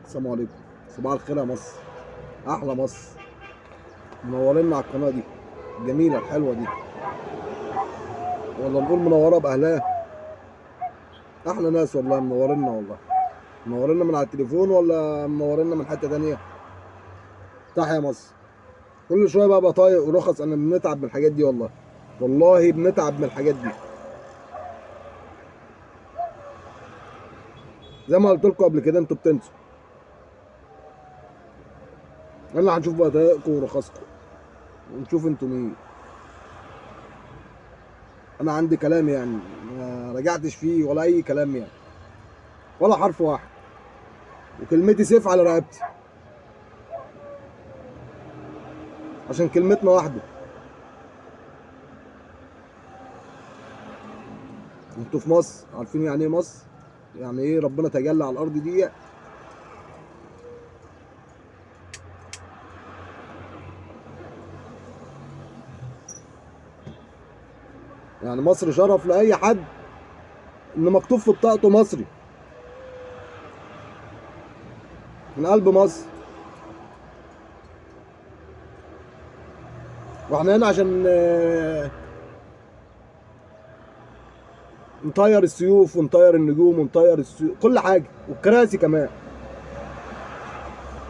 السلام عليكم. صباح الخير يا مصر، احلى مصر. منورينا على القناه دي الجميله الحلوه دي، ولا نقول منوره باهلها. احلى ناس والله، منورينا والله. منورينا من على التليفون ولا منورينا من حته تانيه. تحيا مصر. كل شويه بقى بطايق ورخص، انا بنتعب من الحاجات دي والله. والله بنتعب من الحاجات دي. زي ما قلت لكم قبل كده، انتوا بتنسوا. انا هنشوف بطايقكم ورخصكم ونشوف انتوا مين. انا عندي كلام يعني، ما رجعتش فيه ولا اي كلام يعني، ولا حرف واحد. وكلمتي سيف على رقبتي، عشان كلمتنا واحده. انتوا في مصر عارفين يعني ايه مصر، يعني ايه ربنا تجلى على الارض دي. يعني مصر شرف لاي حد ان مكتوب في بطاقته مصري، من قلب مصر. واحنا هنا عشان نطير السيوف ونطير النجوم ونطير السيوف، كل حاجه، والكراسي كمان.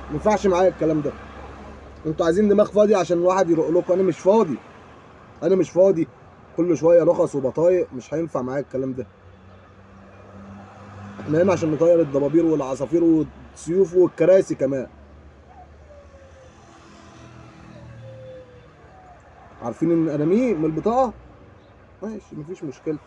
ما ينفعش معايا الكلام ده. انتوا عايزين دماغ فاضيه عشان الواحد يروق لكم، انا مش فاضي. انا مش فاضي. كل شويه رخص وبطايق، مش هينفع معايا الكلام ده. احنا هنا عشان نطير الضبابير والعصافير والسيوف والكراسي كمان. عارفين ان انا مين من البطاقه. ماشي، مفيش مشكله.